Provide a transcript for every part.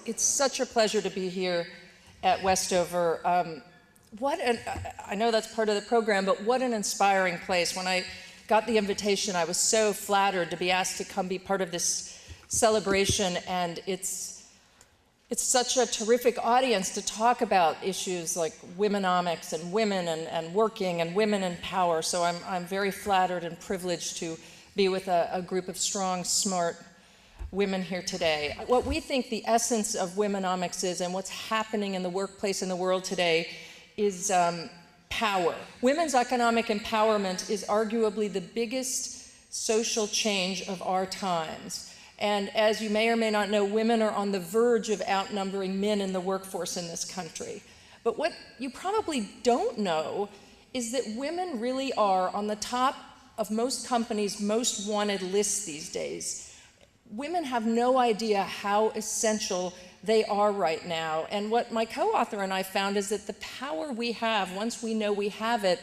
It's such a pleasure to be here at Westover. I know that's part of the program, but what an inspiring place. When I got the invitation, I was so flattered to be asked to come be part of this celebration, and it's such a terrific audience to talk about issues like womenomics and women and working and women in power. So I'm very flattered and privileged to be with a group of strong, smart women here today. What we think the essence of womenomics is, and what's happening in the workplace in the world today, is power. Women's economic empowerment is arguably the biggest social change of our times. And as you may or may not know, women are on the verge of outnumbering men in the workforce in this country. But what you probably don't know is that women really are on the top of most companies' most wanted lists these days. Women have no idea how essential they are right now. And what my co-author and I found is that the power we have, once we know we have it,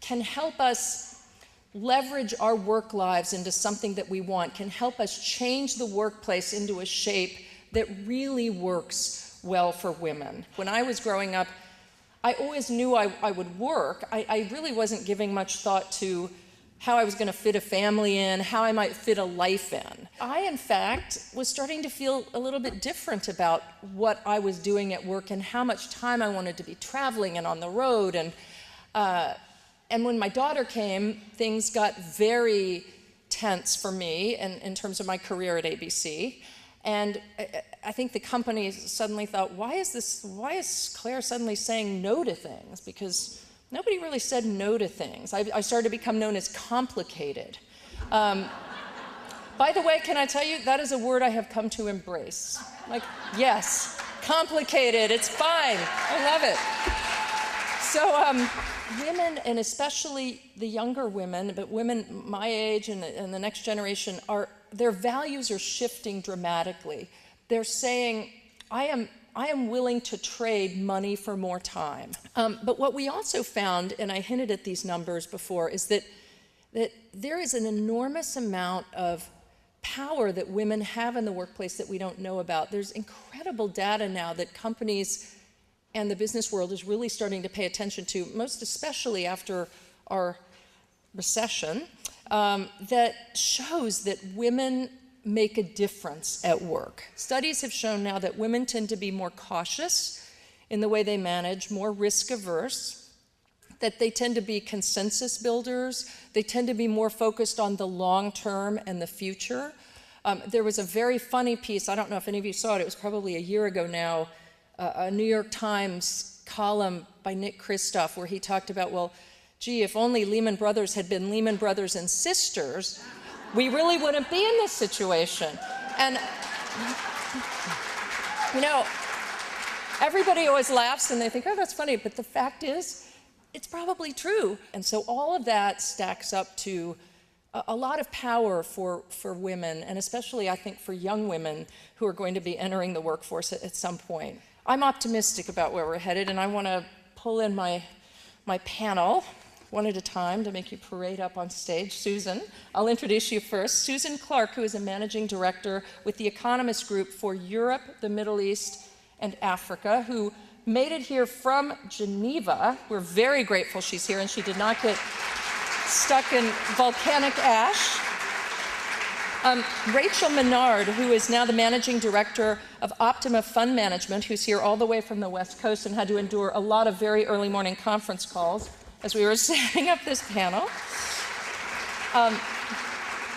can help us leverage our work lives into something that we want, can help us change the workplace into a shape that really works well for women. When I was growing up, I always knew I would work. I really wasn't giving much thought to how I was going to fit a family in, how I might fit a life in. I, in fact, was starting to feel a little bit different about what I was doing at work and how much time I wanted to be traveling and on the road. And when my daughter came, things got very tense for me in terms of my career at ABC. And I think the company suddenly thought, why is Claire suddenly saying no to things? Because nobody really said no to things. I started to become known as complicated. By the way, can I tell you, that is a word I have come to embrace. Like, yes, complicated, it's fine, I love it. So women, and especially the younger women, but women my age and the next generation, their values are shifting dramatically. They're saying, I am willing to trade money for more time. But what we also found, and I hinted at these numbers before, is that there is an enormous amount of power that women have in the workplace that we don't know about. There's incredible data now that companies and the business world is really starting to pay attention to, most especially after our recession, that shows that women make a difference at work. Studies have shown now that women tend to be more cautious in the way they manage, more risk averse, that they tend to be consensus builders, they tend to be more focused on the long term and the future. There was a very funny piece, I don't know if any of you saw it, it was probably a year ago now, a New York Times column by Nick Kristof where he talked about, well, gee, if only Lehman Brothers had been Lehman Brothers and sisters, we really wouldn't be in this situation. And, you know, everybody always laughs and they think, oh, that's funny, but the fact is, it's probably true. And so all of that stacks up to a lot of power for women, and especially, I think, for young women who are going to be entering the workforce at some point. I'm optimistic about where we're headed, and I want to pull in my panel one at a time to make you parade up on stage. Susan, I'll introduce you first. Susan Clark, who is a managing director with the Economist Group for Europe, the Middle East, and Africa, who made it here from Geneva. We're very grateful she's here, and she did not get stuck in volcanic ash. Rachel Menard, who is now the managing director of Optima Fund Management, who's here all the way from the West Coast and had to endure a lot of very early morning conference calls as we were setting up this panel.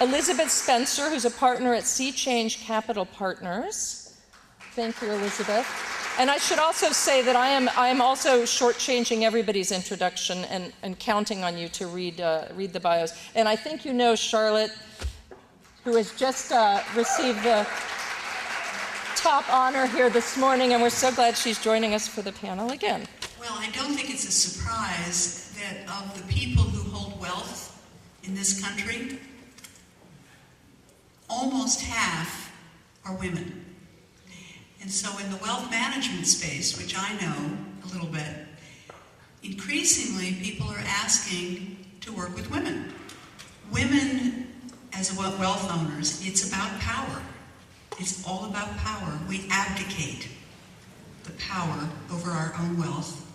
Elizabeth Spencer, who's a partner at Sea Change Capital Partners. Thank you, Elizabeth. And I should also say that I am also shortchanging everybody's introduction and counting on you to read the bios. And I think you know Charlotte, who has just received the top honor here this morning, and we're so glad she's joining us for the panel again. Well, I don't think it's a surprise that of the people who hold wealth in this country, almost half are women. And so in the wealth management space, which I know a little bit, increasingly people are asking to work with women. Women, as wealth owners, it's about power. It's all about power. We abdicate the power over our own wealth,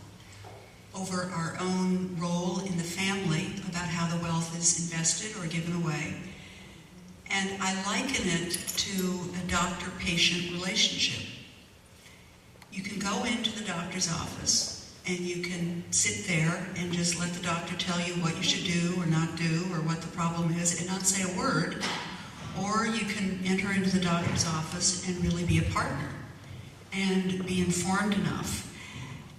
over our own role in the family, about how the wealth is invested or given away. And I liken it to a doctor-patient relationship. You can go into the doctor's office and you can sit there and just let the doctor tell you what you should do or not do or what the problem is and not say a word. Or you can enter into the doctor's office and really be a partner and be informed enough.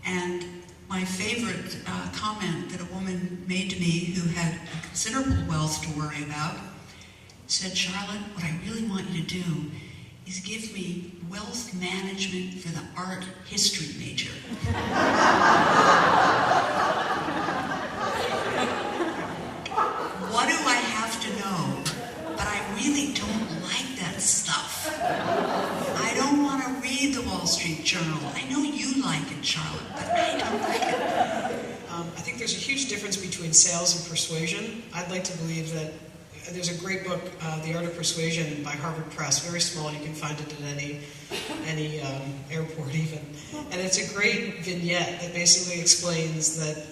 And my favorite comment that a woman made to me who had considerable wealth to worry about said, "Charlotte, what I really want you to do is give me wealth management for the art history major." What do I have to know? But I really don't like that stuff. I don't want to read the Wall Street Journal. I know you like it, Charlotte, but I don't like it. I think there's a huge difference between sales and persuasion. I'd like to believe that there's a great book, The Art of Persuasion, by Harvard Press. Very small. You can find it at any airport even. And it's a great vignette that basically explains that,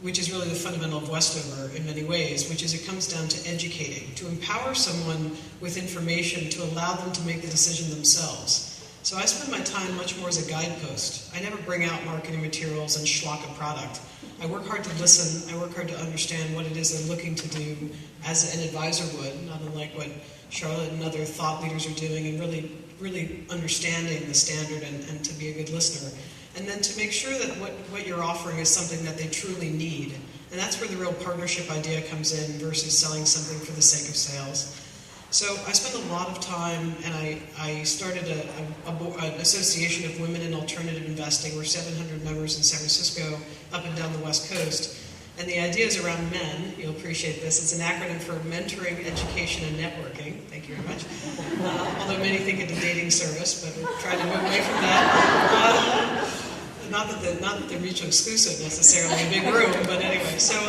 which is really the fundamental of Westover in many ways, which is it comes down to educating, to empower someone with information to allow them to make the decision themselves. So I spend my time much more as a guidepost. I never bring out marketing materials and schlock a product. I work hard to listen. I work hard to understand what it is they're looking to do as an advisor would, not unlike what Charlotte and other thought leaders are doing, and really understanding the standard and to be a good listener. And then to make sure that what you're offering is something that they truly need. And that's where the real partnership idea comes in versus selling something for the sake of sales. So I spend a lot of time, and I started an association of women in alternative investing. We're 700 members in San Francisco, up and down the West Coast. And the idea is around men. You'll appreciate this. It's an acronym for Mentoring, Education, and Networking. Thank you very much. Although many think it's a dating service, but we're trying to move away from that. Not that they're mutually exclusive necessarily, a big room, but anyway. So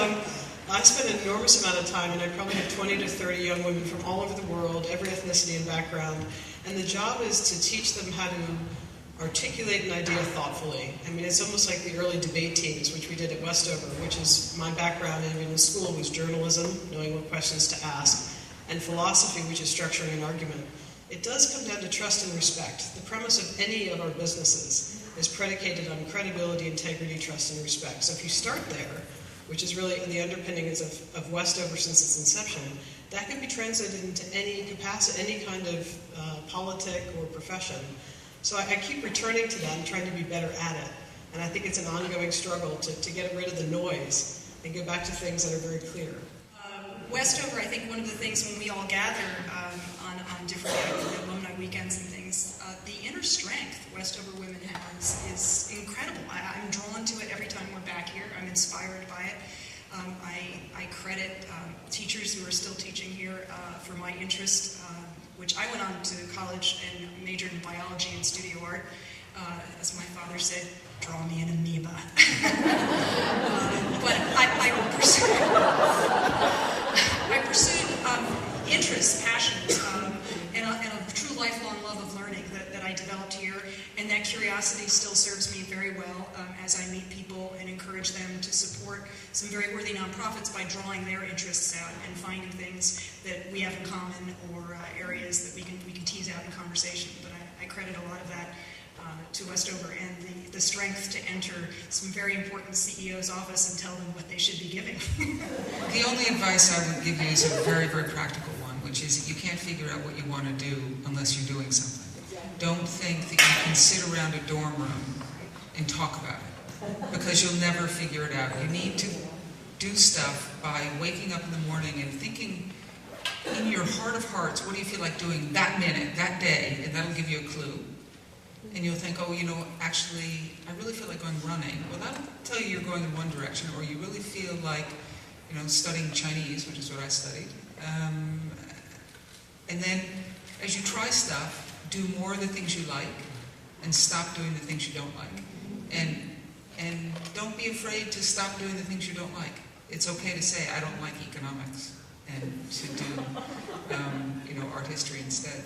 I spend an enormous amount of time, and I probably have 20 to 30 young women from all over the world, every ethnicity and background. And the job is to teach them how to articulate an idea thoughtfully. I mean, it's almost like the early debate teams, which we did at Westover, which is my background in school was journalism, knowing what questions to ask, and philosophy, which is structuring an argument. It does come down to trust and respect. The premise of any of our businesses is predicated on credibility, integrity, trust, and respect. So if you start there, which is really the underpinnings of Westover since its inception, that can be translated into any capacity, any kind of politic or profession. So I keep returning to that and trying to be better at it. And I think it's an ongoing struggle to get rid of the noise and go back to things that are very clear. Westover, I think one of the things when we all gather on different alumni weekends and things, the inner strength Westover women has is incredible. I'm drawn to it every time we're back here. I'm inspired by it. I credit teachers who are still teaching here for my interest, which I went on to college and majored in biology and studio art. As my father said, draw me an amoeba. But I pursued interests, passions, and a true lifelong love of learning that I developed here. And that curiosity still serves me very well as I meet people and encourage them to support some very worthy nonprofits by drawing their interests out and finding things that we have in common or areas that we can tease out in conversation. But I credit a lot of that to Westover and the strength to enter some very important CEO's office and tell them what they should be giving. The only advice I would give you is a very, very practical one, which is you can't figure out what you want to do unless you're doing something. Don't think that you can sit around a dorm room and talk about it, because you'll never figure it out. You need to do stuff by waking up in the morning and thinking in your heart of hearts, what do you feel like doing that minute, that day, and that'll give you a clue. And you'll think, oh, actually, I really feel like going running. Well, that'll tell you you're going in one direction, or you really feel like, studying Chinese, which is what I studied. And then, as you try stuff, do more of the things you like, and stop doing the things you don't like. And don't be afraid to stop doing the things you don't like. It's okay to say, I don't like economics, and to do, art history instead.